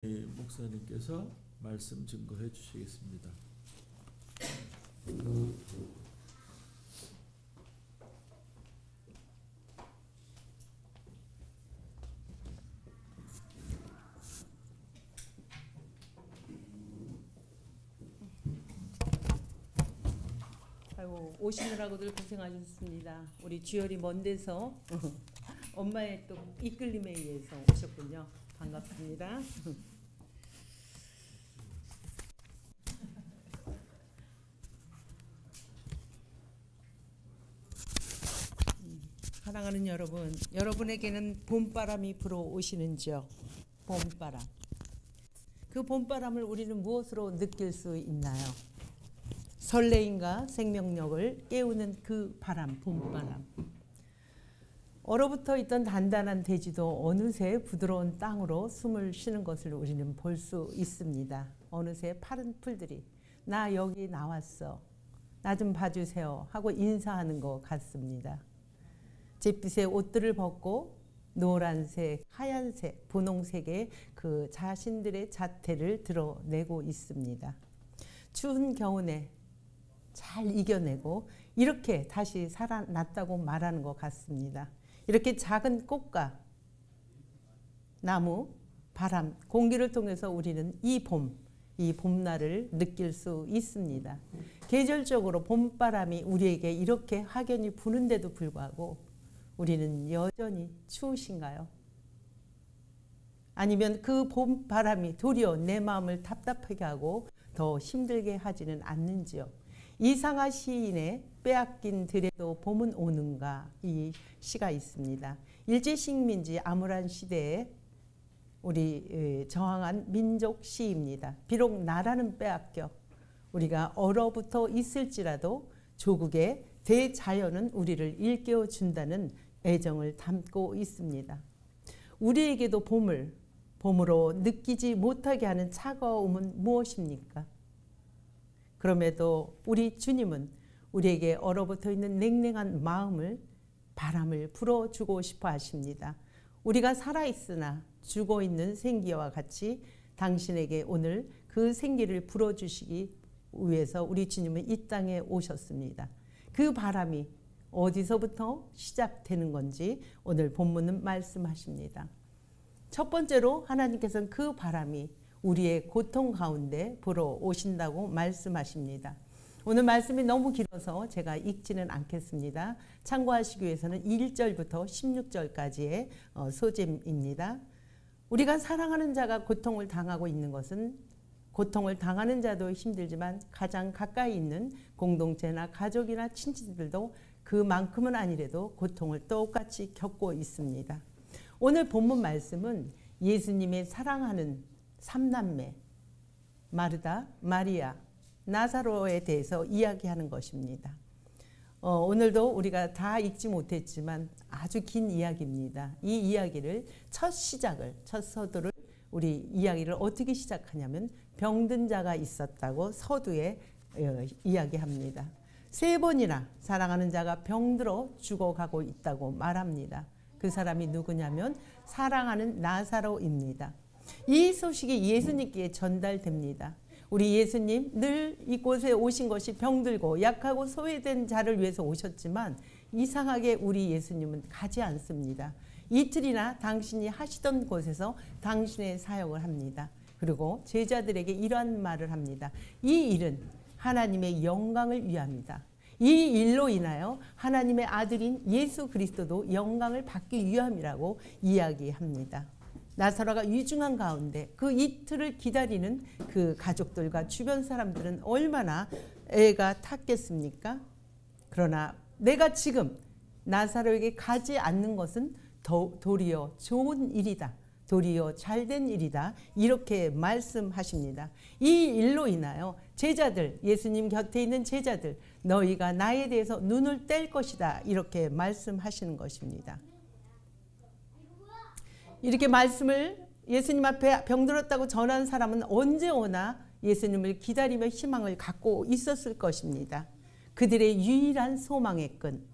목사님께서 말씀 증거해 주시겠습니다. 아이고, 오시느라고들 고생하셨습니다. 우리 주열이 먼 데서 엄마의 또 이끌림에 의해서 오셨군요. 반갑습니다. 사랑하는 여러분, 여러분에게는 봄바람이 불어오시는지요? 봄바람. 그 봄바람을 우리는 무엇으로 느낄 수 있나요? 설레임과 생명력을 깨우는 그 바람, 봄바람. 얼어붙어 있던 단단한 대지도 어느새 부드러운 땅으로 숨을 쉬는 것을 우리는 볼 수 있습니다. 어느새 파른 풀들이 나 여기 나왔어, 나 좀 봐주세요 하고 인사하는 것 같습니다. 잿빛의 옷들을 벗고 노란색, 하얀색, 분홍색의 그 자신들의 자태를 드러내고 있습니다. 추운 겨울에 잘 이겨내고 이렇게 다시 살아났다고 말하는 것 같습니다. 이렇게 작은 꽃과 나무, 바람, 공기를 통해서 우리는 이 봄날을 느낄 수 있습니다. 계절적으로 봄바람이 우리에게 이렇게 확연히 부는데도 불구하고 우리는 여전히 추우신가요? 아니면 그 봄바람이 도리어 내 마음을 답답하게 하고 더 힘들게 하지는 않는지요? 이상하 시인의 빼앗긴 들에도 봄은 오는가, 이 시가 있습니다. 일제식민지 암울한 시대에 우리 저항한 민족 시입니다. 비록 나라는 빼앗겨 우리가 얼어붙어 있을지라도 조국의 대자연은 우리를 일깨워 준다는 애정을 담고 있습니다. 우리에게도 봄으로 느끼지 못하게 하는 차가움은 무엇입니까? 그럼에도 우리 주님은 우리에게 얼어붙어 있는 냉랭한 마음을, 바람을 불어주고 싶어 하십니다. 우리가 살아있으나 죽어있는 생기와 같이 당신에게 오늘 그 생기를 불어주시기 위해서 우리 주님은 이 땅에 오셨습니다. 그 바람이 어디서부터 시작되는 건지 오늘 본문은 말씀하십니다. 첫 번째로 하나님께서는 그 바람이 우리의 고통 가운데 불어오신다고 말씀하십니다. 오늘 말씀이 너무 길어서 제가 읽지는 않겠습니다. 참고하시기 위해서는 1절부터 16절까지의 소재입니다. 우리가 사랑하는 자가 고통을 당하고 있는 것은 고통을 당하는 자도 힘들지만 가장 가까이 있는 공동체나 가족이나 친지들도 그만큼은 아니래도 고통을 똑같이 겪고 있습니다. 오늘 본문 말씀은 예수님의 사랑하는 삼남매 마르다, 마리아, 나사로에 대해서 이야기하는 것입니다. 오늘도 우리가 다 읽지 못했지만 아주 긴 이야기입니다. 이 이야기를 첫 서두를 우리 이야기를 어떻게 시작하냐면 병든 자가 있었다고 서두에 이야기합니다. 3번이나 사랑하는 자가 병들어 죽어가고 있다고 말합니다. 그 사람이 누구냐면 사랑하는 나사로입니다. 이 소식이 예수님께 전달됩니다. 우리 예수님 늘 이곳에 오신 것이 병들고 약하고 소외된 자를 위해서 오셨지만 이상하게 우리 예수님은 가지 않습니다. 이틀이나 당신이 하시던 곳에서 당신의 사역을 합니다. 그리고 제자들에게 이러한 말을 합니다. 이 일은 하나님의 영광을 위함이다. 이 일로 인하여 하나님의 아들인 예수 그리스도도 영광을 받기 위함이라고 이야기합니다. 나사로가 위중한 가운데 그 이틀을 기다리는 그 가족들과 주변 사람들은 얼마나 애가 탔겠습니까? 그러나 내가 지금 나사로에게 가지 않는 것은 도리어 좋은 일이다. 도리어 잘된 일이다. 이렇게 말씀하십니다. 이 일로 인하여 제자들, 예수님 곁에 있는 제자들, 너희가 나에 대해서 눈을 뗄 것이다. 이렇게 말씀하시는 것입니다. 이렇게 말씀을 예수님 앞에 병들었다고 전한 사람은 언제 오나 예수님을 기다리며 희망을 갖고 있었을 것입니다. 그들의 유일한 소망의 끈,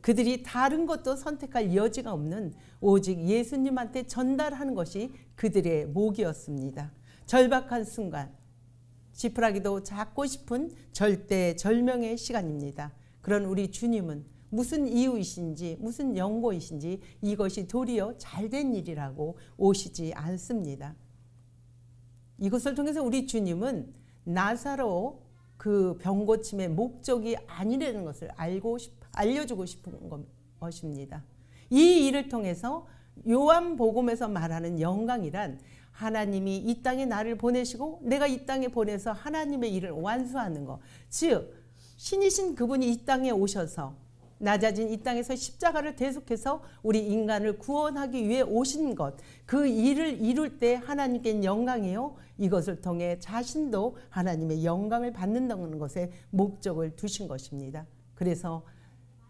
그들이 다른 것도 선택할 여지가 없는 오직 예수님한테 전달하는 것이 그들의 목이었습니다. 절박한 순간, 지푸라기도 잡고 싶은 절대절명의 시간입니다. 그런 우리 주님은 무슨 이유이신지 무슨 연고이신지 이것이 도리어 잘된 일이라고 오시지 않습니다. 이것을 통해서 우리 주님은 나사로 그 병고침의 목적이 아니라는 것을 알려주고 싶은 것입니다. 이 일을 통해서 요한복음에서 말하는 영광이란 하나님이 이 땅에 나를 보내시고 내가 이 땅에 보내서 하나님의 일을 완수하는 것, 즉 신이신 그분이 이 땅에 오셔서 낮아진 이 땅에서 십자가를 대속해서 우리 인간을 구원하기 위해 오신 것, 그 일을 이룰 때 하나님께 영광이요, 이것을 통해 자신도 하나님의 영광을 받는다는 것에 목적을 두신 것입니다. 그래서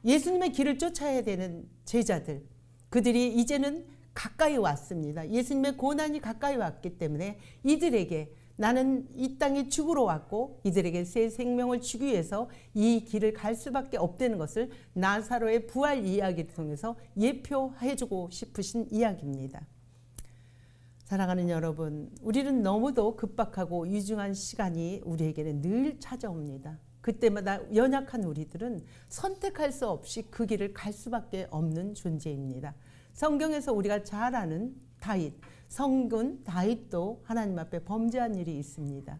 예수님의 길을 쫓아야 되는 제자들, 그들이 이제는 가까이 왔습니다. 예수님의 고난이 가까이 왔기 때문에 이들에게 나는 이 땅에 죽으러 왔고 이들에게 새 생명을 주기 위해서 이 길을 갈 수밖에 없다는 것을 나사로의 부활 이야기를 통해서 예표해주고 싶으신 이야기입니다. 사랑하는 여러분, 우리는 너무도 급박하고 유중한 시간이 우리에게는 늘 찾아옵니다. 그때마다 연약한 우리들은 선택할 수 없이 그 길을 갈 수밖에 없는 존재입니다. 성경에서 우리가 잘 아는 다윗, 성군 다윗도 하나님 앞에 범죄한 일이 있습니다.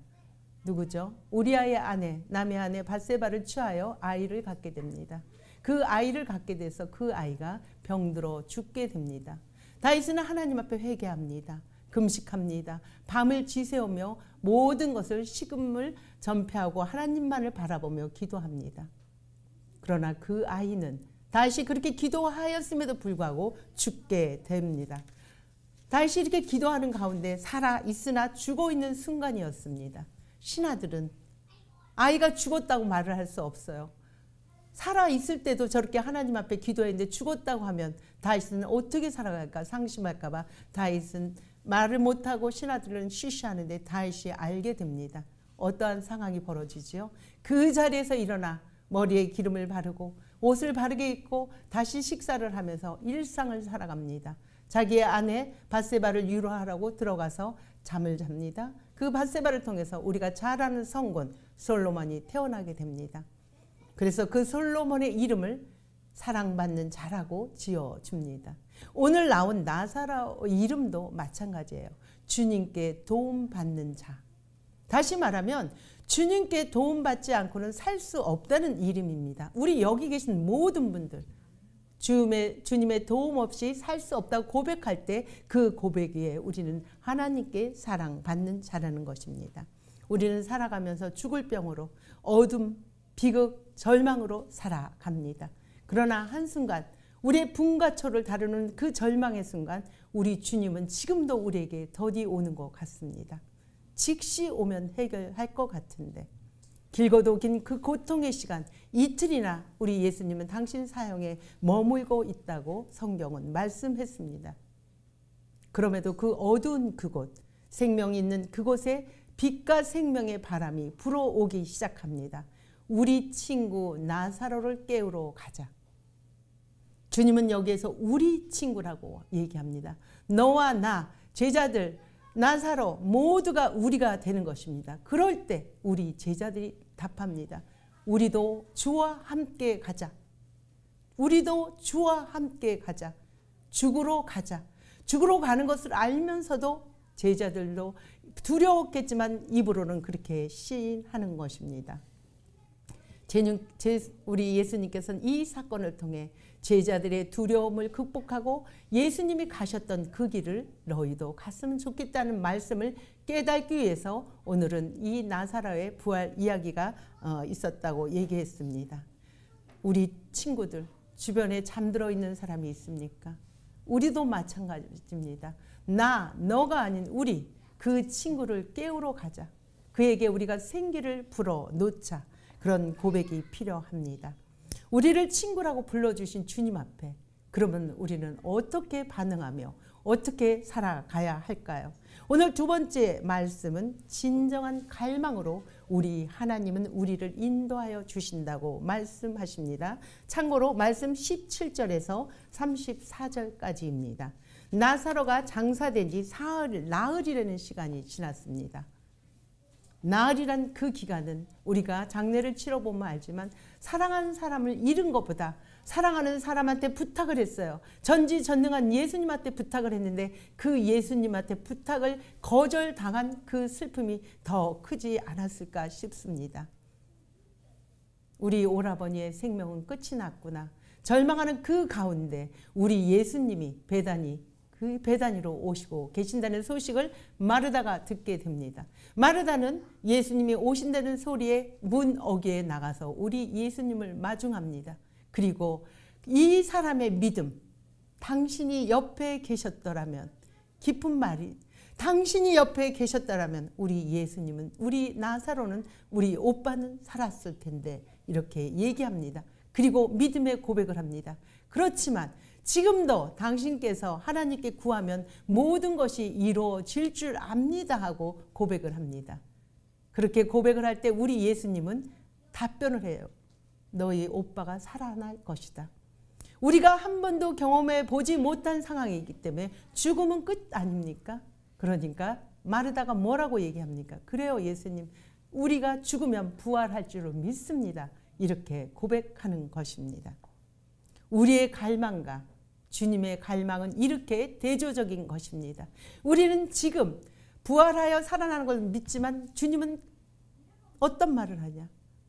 누구죠? 우리아의 아내, 남의 아내 밧세바를 취하여 아이를 갖게 됩니다. 그 아이를 갖게 돼서 그 아이가 병들어 죽게 됩니다. 다윗은 하나님 앞에 회개합니다. 금식합니다. 밤을 지새우며 모든 것을 식음을 전폐하고 하나님만을 바라보며 기도합니다. 그러나 그 아이는 다시 그렇게 기도하였음에도 불구하고 죽게 됩니다. 다시 이렇게 기도하는 가운데 살아 있으나 죽어 있는 순간이었습니다. 신하들은 아이가 죽었다고 말을 할 수 없어요. 살아 있을 때도 저렇게 하나님 앞에 기도했는데 죽었다고 하면 다윗은 어떻게 살아갈까 상심할까 봐 다윗은 말을 못하고 신하들은 쉬쉬하는데 다윗이 알게 됩니다. 어떠한 상황이 벌어지지요? 그 자리에서 일어나 머리에 기름을 바르고 옷을 바르게 입고 다시 식사를 하면서 일상을 살아갑니다. 자기의 아내 밧세바를 위로하라고 들어가서 잠을 잡니다. 그 밧세바를 통해서 우리가 잘 아는 성군 솔로몬이 태어나게 됩니다. 그래서 그 솔로몬의 이름을 사랑받는 자라고 지어줍니다. 오늘 나온 나사로 이름도 마찬가지예요. 주님께 도움받는 자. 다시 말하면 주님께 도움받지 않고는 살 수 없다는 이름입니다. 우리 여기 계신 모든 분들 주님의 도움 없이 살 수 없다고 고백할 때 그 고백 위에 우리는 하나님께 사랑받는 자라는 것입니다. 우리는 살아가면서 죽을 병으로 어둠, 비극, 절망으로 살아갑니다. 그러나 한순간 우리의 분과 초를 다루는 그 절망의 순간 우리 주님은 지금도 우리에게 더디 오는 것 같습니다. 즉시 오면 해결할 것 같은데 길고도 긴 그 고통의 시간 이틀이나 우리 예수님은 당신 사형에 머물고 있다고 성경은 말씀했습니다. 그럼에도 그 어두운 그곳, 생명이 있는 그곳에 빛과 생명의 바람이 불어오기 시작합니다. 우리 친구 나사로를 깨우러 가자. 주님은 여기에서 우리 친구라고 얘기합니다. 너와 나, 제자들, 나사로 모두가 우리가 되는 것입니다. 그럴 때 우리 제자들이 답합니다. 우리도 주와 함께 가자. 우리도 주와 함께 가자. 죽으러 가자. 죽으러 가는 것을 알면서도 제자들도 두려웠겠지만 입으로는 그렇게 시인하는 것입니다. 우리 예수님께서는 이 사건을 통해 제자들의 두려움을 극복하고 예수님이 가셨던 그 길을 너희도 갔으면 좋겠다는 말씀을 깨닫기 위해서 오늘은 이 나사로의 부활 이야기가 있었다고 얘기했습니다. 우리 친구들 주변에 잠들어 있는 사람이 있습니까? 우리도 마찬가지입니다. 너가 아닌 우리 그 친구를 깨우러 가자. 그에게 우리가 생기를 불어넣자. 그런 고백이 필요합니다. 우리를 친구라고 불러주신 주님 앞에 그러면 우리는 어떻게 반응하며 어떻게 살아가야 할까요? 오늘 두 번째 말씀은 진정한 갈망으로 우리 하나님은 우리를 인도하여 주신다고 말씀하십니다. 참고로 말씀 17절에서 34절까지입니다. 나사로가 장사된 지 나흘이라는 시간이 지났습니다. 나흘이란 그 기간은 우리가 장례를 치러보면 알지만 사랑하는 사람을 잃은 것보다 사랑하는 사람한테 부탁을 했어요. 전지전능한 예수님한테 부탁을 했는데 그 예수님한테 부탁을 거절당한 그 슬픔이 더 크지 않았을까 싶습니다. 우리 오라버니의 생명은 끝이 났구나. 절망하는 그 가운데 우리 예수님이 그 배단위로 오시고 계신다는 소식을 마르다가 듣게 됩니다. 마르다는 예수님이 오신다는 소리에 문 어귀에 나가서 우리 예수님을 마중합니다. 그리고 이 사람의 믿음, 당신이 옆에 계셨더라면, 깊은 말이 당신이 옆에 계셨더라면 우리 예수님은, 우리 나사로는, 우리 오빠는 살았을 텐데 이렇게 얘기합니다. 그리고 믿음의 고백을 합니다. 그렇지만 지금도 당신께서 하나님께 구하면 모든 것이 이루어질 줄 압니다 하고 고백을 합니다. 그렇게 고백을 할 때 우리 예수님은 답변을 해요. 너희 오빠가 살아날 것이다. 우리가 한 번도 경험해 보지 못한 상황이기 때문에 죽음은 끝 아닙니까? 그러니까 마르다가 뭐라고 얘기합니까? 그래요 예수님, 우리가 죽으면 부활할 줄로 믿습니다. 이렇게 고백하는 것입니다. 우리의 갈망과 주님의 갈망은 이렇게 대조적인 것입니다. 우리는 지금 부활하여 살아나는 걸 믿지만 주님은 어떤 말을 하냐?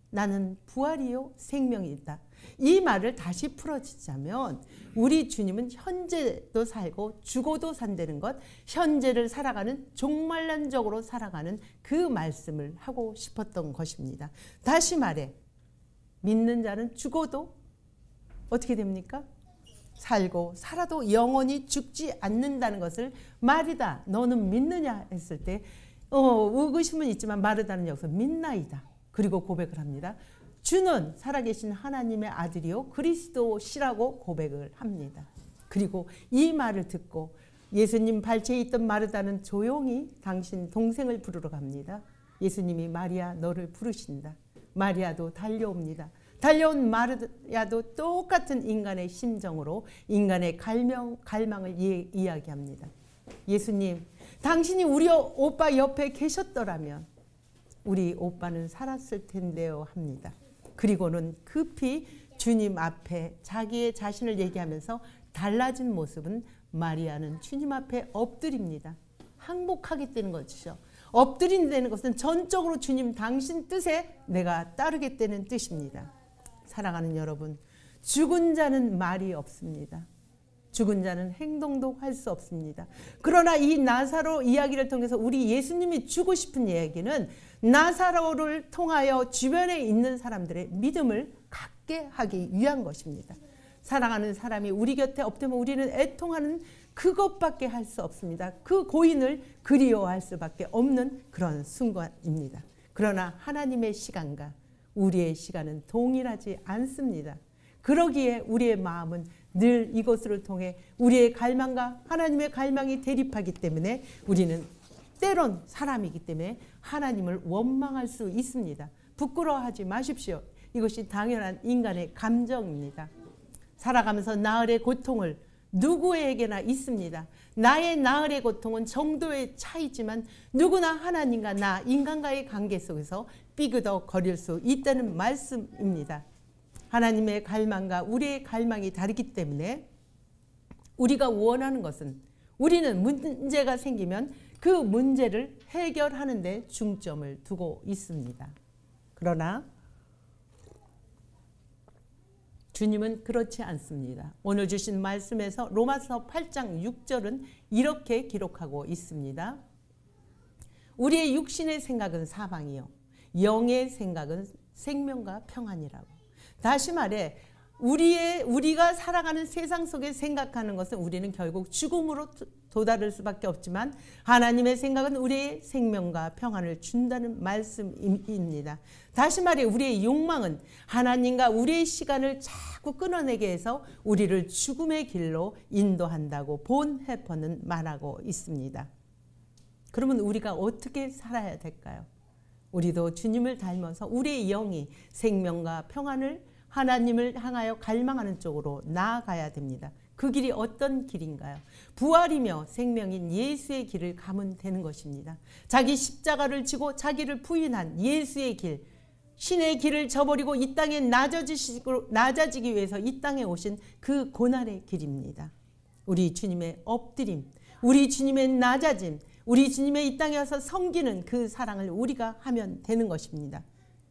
나는 부활이요 생명이다. 이 말을 다시 풀어주자면 우리 주님은 현재도 살고 죽어도 산다는 것, 현재를 살아가는 종말론적으로 살아가는 그 말씀을 하고 싶었던 것입니다. 다시 말해 믿는 자는 죽어도 어떻게 됩니까? 살고 살아도 영원히 죽지 않는다는 것을 마르다 너는 믿느냐 했을 때 의구심은 있지만 마르다는 여기서 믿나이다. 그리고 고백을 합니다. 주는 살아계신 하나님의 아들이요 그리스도시라고 고백을 합니다. 그리고 이 말을 듣고 예수님 발치에 있던 마르다는 조용히 당신 동생을 부르러 갑니다. 예수님이 마리아 너를 부르신다. 마리아도 달려옵니다. 달려온 마리아도 똑같은 인간의 심정으로 인간의 갈망을 이야기합니다. 예수님, 당신이 우리 오빠 옆에 계셨더라면 우리 오빠는 살았을 텐데요 합니다. 그리고는 급히 주님 앞에 자기의 자신을 얘기하면서 달라진 모습은 마리아는 주님 앞에 엎드립니다. 항복하게 되는 것이죠. 엎드린다는 것은 전적으로 주님 당신 뜻에 내가 따르겠다는 뜻입니다. 사랑하는 여러분, 죽은 자는 말이 없습니다. 죽은 자는 행동도 할 수 없습니다. 그러나 이 나사로 이야기를 통해서 우리 예수님이 주고 싶은 이야기는 나사로를 통하여 주변에 있는 사람들의 믿음을 갖게 하기 위한 것입니다. 사랑하는 사람이 우리 곁에 없다면 우리는 애통하는 그것밖에 할 수 없습니다. 그 고인을 그리워할 수밖에 없는 그런 순간입니다. 그러나 하나님의 시간과 우리의 시간은 동일하지 않습니다. 그러기에 우리의 마음은 늘 이것을 통해 우리의 갈망과 하나님의 갈망이 대립하기 때문에 우리는 때론 사람이기 때문에 하나님을 원망할 수 있습니다. 부끄러워하지 마십시오. 이것이 당연한 인간의 감정입니다. 살아가면서 나흘의 고통을 누구에게나 있습니다. 나의 나흘의 고통은 정도의 차이지만 누구나 하나님과 나 인간과의 관계 속에서 삐그덕거릴 수 있다는 말씀입니다. 하나님의 갈망과 우리의 갈망이 다르기 때문에 우리가 원하는 것은 우리는 문제가 생기면 그 문제를 해결하는 데 중점을 두고 있습니다. 그러나 주님은 그렇지 않습니다. 오늘 주신 말씀에서 로마서 8장 6절은 이렇게 기록하고 있습니다. 우리의 육신의 생각은 사망이요 영의 생각은 생명과 평안이라고. 다시 말해 우리가 살아가는 세상 속에 생각하는 것은 우리는 결국 죽음으로 도달할 수밖에 없지만 하나님의 생각은 우리의 생명과 평안을 준다는 말씀입니다. 다시 말해 우리의 욕망은 하나님과 우리의 시간을 자꾸 끊어내게 해서 우리를 죽음의 길로 인도한다고 본 해퍼는 말하고 있습니다. 그러면 우리가 어떻게 살아야 될까요? 우리도 주님을 닮아서 우리의 영이 생명과 평안을 하나님을 향하여 갈망하는 쪽으로 나아가야 됩니다. 그 길이 어떤 길인가요? 부활이며 생명인 예수의 길을 가면 되는 것입니다. 자기 십자가를 지고 자기를 부인한 예수의 길, 신의 길을 저버리고 이 땅에 낮아지기 위해서 이 땅에 오신 그 고난의 길입니다. 우리 주님의 엎드림, 우리 주님의 낮아짐, 우리 주님의 이 땅에 와서 섬기는 그 사랑을 우리가 하면 되는 것입니다.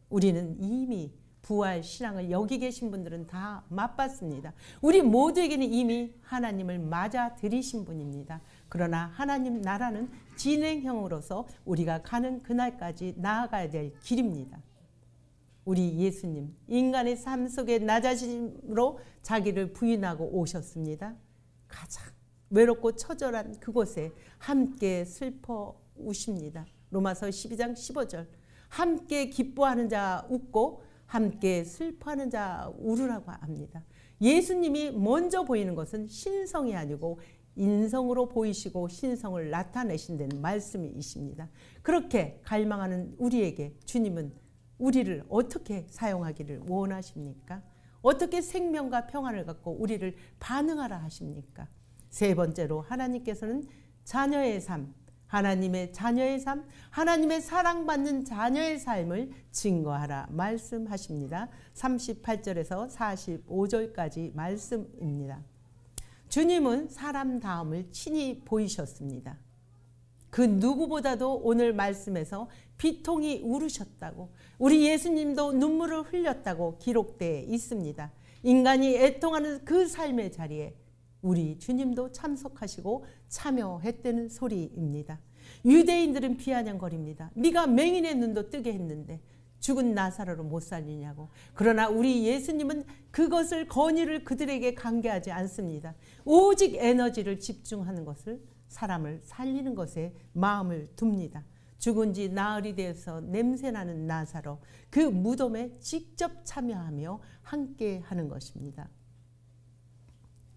우리는 이미 부활 신앙을 여기 계신 분들은 다 맛봤습니다. 우리 모두에게는 이미 하나님을 맞아 들이신 분입니다. 그러나 하나님 나라는 진행형으로서 우리가 가는 그날까지 나아가야 될 길입니다. 우리 예수님 인간의 삶 속에 낮아짐으로 자기를 부인하고 오셨습니다. 가장 외롭고 처절한 그곳에 함께 슬퍼 우십니다. 로마서 12장 15절 함께 기뻐하는 자 웃고 함께 슬퍼하는 자 울으라고 합니다. 예수님이 먼저 보이는 것은 신성이 아니고 인성으로 보이시고 신성을 나타내신다는 말씀이십니다. 그렇게 갈망하는 우리에게 주님은 우리를 어떻게 사용하기를 원하십니까? 어떻게 생명과 평안을 갖고 우리를 반응하라 하십니까? 세 번째로 하나님께서는 자녀의 삶, 하나님의 자녀의 삶, 하나님의 사랑받는 자녀의 삶을 증거하라 말씀하십니다. 38절에서 45절까지 말씀입니다. 주님은 사람다움을 친히 보이셨습니다. 그 누구보다도 오늘 말씀에서 비통이 울으셨다고, 우리 예수님도 눈물을 흘렸다고 기록되어 있습니다. 인간이 애통하는 그 삶의 자리에 우리 주님도 참석하시고 참여했다는 소리입니다. 유대인들은 비아냥거립니다. 네가 맹인의 눈도 뜨게 했는데 죽은 나사로를 못 살리냐고. 그러나 우리 예수님은 그것을 건의를 그들에게 강개하지 않습니다. 오직 에너지를 집중하는 것을, 사람을 살리는 것에 마음을 둡니다. 죽은 지 나흘이 되어서 냄새나는 나사로, 그 무덤에 직접 참여하며 함께 하는 것입니다.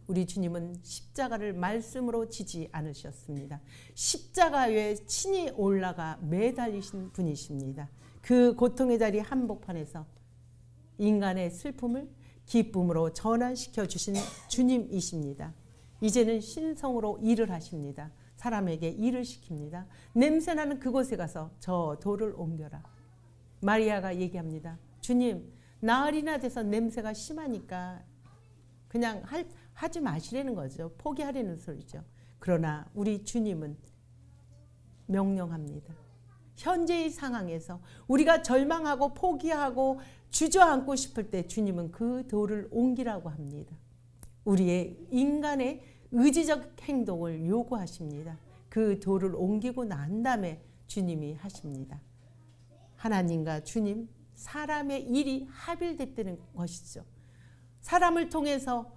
우리 주님은 십자가를 말씀으로 지지 않으셨습니다. 십자가에 친히 올라가 매달리신 분이십니다. 그 고통의 자리 한복판에서 인간의 슬픔을 기쁨으로 전환시켜 주신 주님이십니다. 이제는 신성으로 일을 하십니다. 사람에게 일을 시킵니다. 냄새나는 그곳에 가서 저 돌을 옮겨라. 마리아가 얘기합니다. 주님, 나흘이나 돼서 냄새가 심하니까 그냥 하지 마시라는 거죠. 포기하라는 소리죠. 그러나 우리 주님은 명령합니다. 현재의 상황에서 우리가 절망하고 포기하고 주저앉고 싶을 때 주님은 그 돌을 옮기라고 합니다. 우리의 인간의 의지적 행동을 요구하십니다. 그 돌을 옮기고 난 다음에 주님이 하십니다. 하나님과 주님, 사람의 일이 합일됐다는 것이죠. 사람을 통해서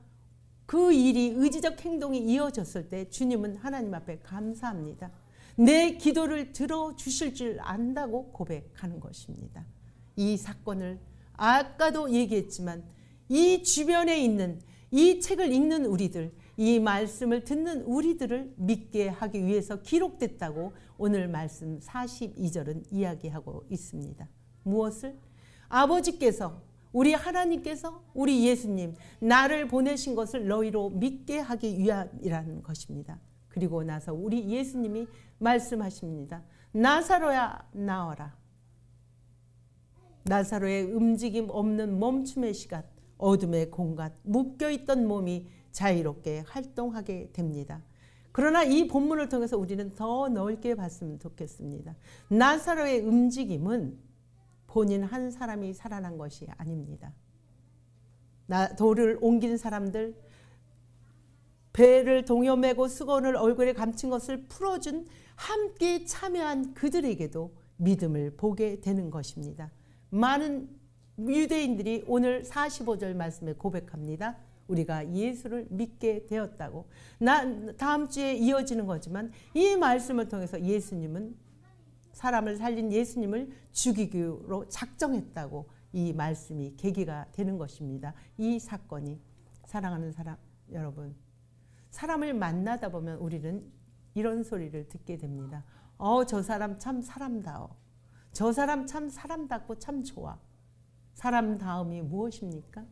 그 일이 의지적 행동이 이어졌을 때 주님은 하나님 앞에 감사합니다. 내 기도를 들어주실 줄 안다고 고백하는 것입니다. 이 사건을 아까도 얘기했지만 이 주변에 있는 이 책을 읽는 우리들, 이 말씀을 듣는 우리들을 믿게 하기 위해서 기록됐다고 오늘 말씀 42절은 이야기하고 있습니다. 무엇을? 아버지께서, 우리 하나님께서, 우리 예수님, 나를 보내신 것을 너희로 믿게 하기 위함이라는 것입니다. 그리고 나서 우리 예수님이 말씀하십니다. 나사로야 나와라. 나사로의 움직임 없는 멈춤의 시간, 어둠의 공간, 묶여있던 몸이 자유롭게 활동하게 됩니다. 그러나 이 본문을 통해서 우리는 더 넓게 봤으면 좋겠습니다. 나사로의 움직임은 본인 한 사람이 살아난 것이 아닙니다. 돌을 옮긴 사람들, 배를 동여매고 수건을 얼굴에 감춘 것을 풀어준 함께 참여한 그들에게도 믿음을 보게 되는 것입니다. 많은 유대인들이 오늘 45절 말씀에 고백합니다. 우리가 예수를 믿게 되었다고. 다음 주에 이어지는 거지만 이 말씀을 통해서 예수님은, 사람을 살린 예수님을 죽이기로 작정했다고 이 말씀이 계기가 되는 것입니다. 이 사건이, 사랑하는 사람 여러분, 사람을 만나다 보면 우리는 이런 소리를 듣게 됩니다. 저 사람 참 사람다워. 저 사람 참 사람답고 참 좋아. 사람다움이 무엇입니까?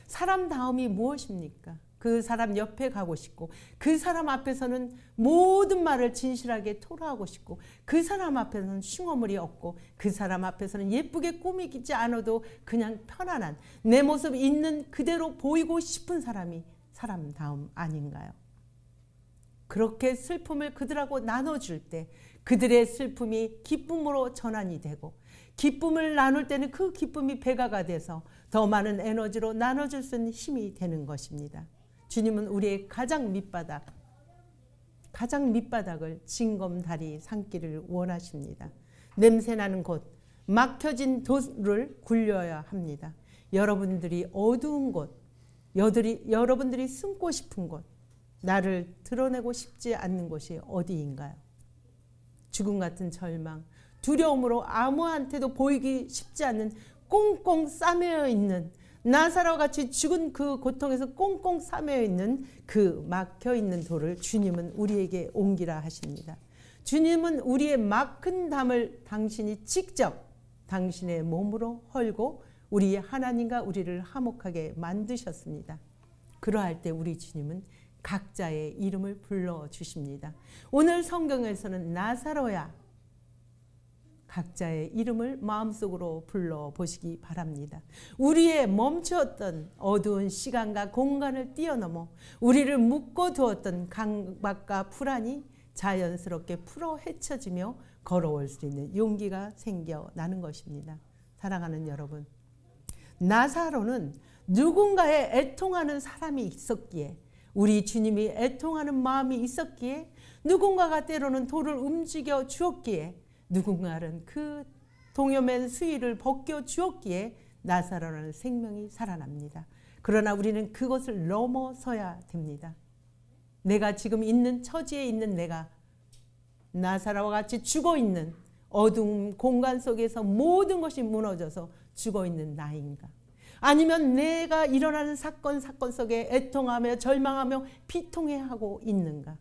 사람다움이 무엇입니까? 그 사람 옆에 가고 싶고 그 사람 앞에서는 모든 말을 진실하게 토로하고 싶고 그 사람 앞에서는 흉어물이 없고 그 사람 앞에서는 예쁘게 꾸미지 않아도 그냥 편안한 내 모습 있는 그대로 보이고 싶은 사람이 사람다움 아닌가요? 그렇게 슬픔을 그들하고 나눠줄 때 그들의 슬픔이 기쁨으로 전환이 되고 기쁨을 나눌 때는 그 기쁨이 배가가 돼서 더 많은 에너지로 나눠줄 수 있는 힘이 되는 것입니다. 주님은 우리의 가장 밑바닥을 징검다리 삼기를 원하십니다. 냄새나는 곳, 막혀진 돌을 굴려야 합니다. 여러분들이 어두운 곳, 여러분들이 숨고 싶은 곳, 나를 드러내고 싶지 않는 곳이 어디인가요? 죽음 같은 절망, 두려움으로 아무한테도 보이기 쉽지 않는 꽁꽁 싸매어 있는 나사로와 같이 죽은 그 고통에서 꽁꽁 싸매어 있는 그 막혀 있는 돌을 주님은 우리에게 옮기라 하십니다. 주님은 우리의 막힌 담을 당신이 직접 당신의 몸으로 헐고 우리 하나님과 우리를 화목하게 만드셨습니다. 그러할 때 우리 주님은 각자의 이름을 불러주십니다. 오늘 성경에서는 나사로야 각자의 이름을 마음속으로 불러보시기 바랍니다. 우리의 멈추었던 어두운 시간과 공간을 뛰어넘어 우리를 묶어두었던 강박과 불안이 자연스럽게 풀어 헤쳐지며 걸어올 수 있는 용기가 생겨나는 것입니다. 사랑하는 여러분, 나사로는 누군가의 애통하는 사람이 있었기에 우리 주님이 애통하는 마음이 있었기에 누군가가 때로는 돌을 움직여 주었기에 누군가는 그 동여맨 수의를 벗겨 주었기에 나사로라는 생명이 살아납니다. 그러나 우리는 그것을 넘어서야 됩니다. 내가 지금 있는 처지에 있는 내가 나사로와 같이 죽어있는 어두운 공간 속에서 모든 것이 무너져서 죽어있는 나인가? 아니면 내가 일어나는 사건 속에 애통하며 절망하며 피통해하고 있는가?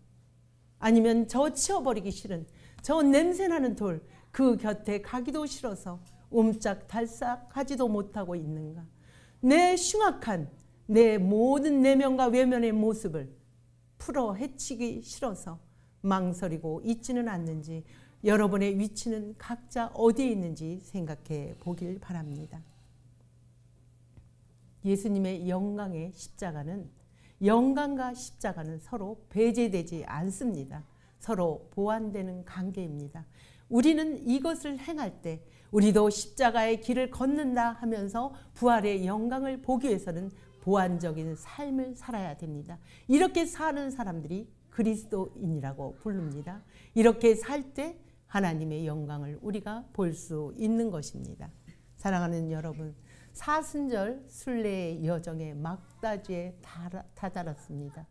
아니면 저 치워버리기 싫은 저 냄새나는 돌, 그 곁에 가기도 싫어서 옴짝달싹하지도 못하고 있는가? 내 흉악한 내 모든 내면과 외면의 모습을 풀어 헤치기 싫어서 망설이고 있지는 않는지 여러분의 위치는 각자 어디에 있는지 생각해 보길 바랍니다. 예수님의 영광과 십자가는 서로 배제되지 않습니다. 서로 보완되는 관계입니다. 우리는 이것을 행할 때 우리도 십자가의 길을 걷는다 하면서 부활의 영광을 보기 위해서는 보완적인 삶을 살아야 됩니다. 이렇게 사는 사람들이 그리스도인이라고 부릅니다. 이렇게 살 때 하나님의 영광을 우리가 볼 수 있는 것입니다. 사랑하는 여러분, 사순절 순례의 여정의 막다지에 다다랐습니다.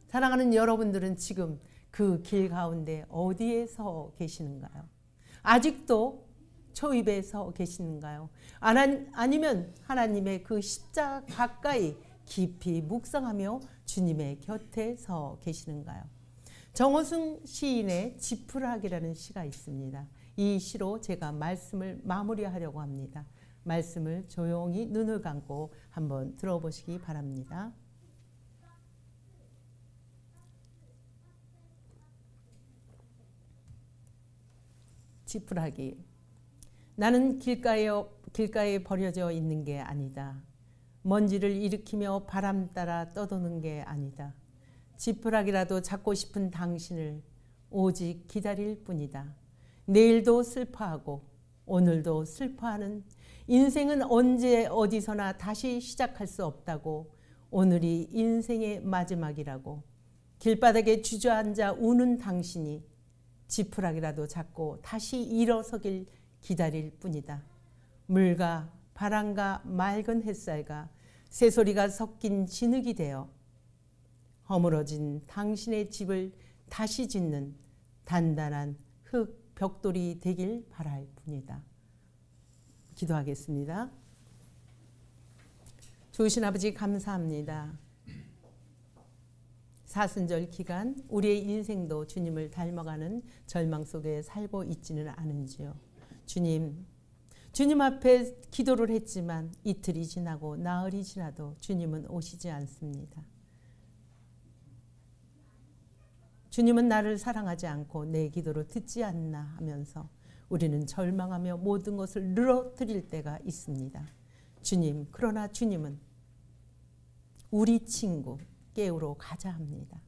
사랑하는 여러분들은 지금 그 길 가운데 어디에 서 계시는가요? 아직도 초입에 서 계시는가요? 아니면 하나님의 그 십자가 가까이 깊이 묵상하며 주님의 곁에 서 계시는가요? 정호승 시인의 지푸라기라는 시가 있습니다. 이 시로 제가 말씀을 마무리하려고 합니다. 말씀을 조용히 눈을 감고 한번 들어보시기 바랍니다. 지푸라기. 나는 길가에 버려져 있는 게 아니다. 먼지를 일으키며 바람 따라 떠도는 게 아니다. 지푸라기라도 잡고 싶은 당신을 오직 기다릴 뿐이다. 내일도 슬퍼하고 오늘도 슬퍼하는 인생은 언제 어디서나 다시 시작할 수 없다고, 오늘이 인생의 마지막이라고 길바닥에 주저앉아 우는 당신이 지푸라기라도 잡고 다시 일어서길 기다릴 뿐이다. 물과 바람과 맑은 햇살과 새소리가 섞인 진흙이 되어 허물어진 당신의 집을 다시 짓는 단단한 흙 벽돌이 되길 바랄 뿐이다. 기도하겠습니다. 좋으신 아버지 감사합니다. 사순절 기간 우리의 인생도 주님을 닮아가는 절망 속에 살고 있지는 않은지요. 주님 앞에 기도를 했지만 이틀이 지나고 나흘이 지나도 주님은 오시지 않습니다. 주님은 나를 사랑하지 않고 내 기도를 듣지 않나 하면서 우리는 절망하며 모든 것을 늘어뜨릴 때가 있습니다. 그러나 주님은 우리 친구 깨우러 가자 합니다.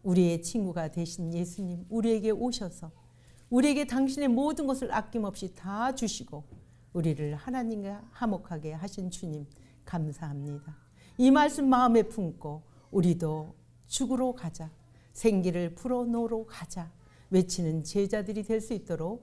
우리의 친구가 되신 예수님, 우리에게 오셔서 우리에게 당신의 모든 것을 아낌없이 다 주시고 우리를 하나님과 화목하게 하신 주님 감사합니다. 이 말씀 마음에 품고 우리도 죽으러 가자, 생기를 풀어놓으러 가자 외치는 제자들이 될 수 있도록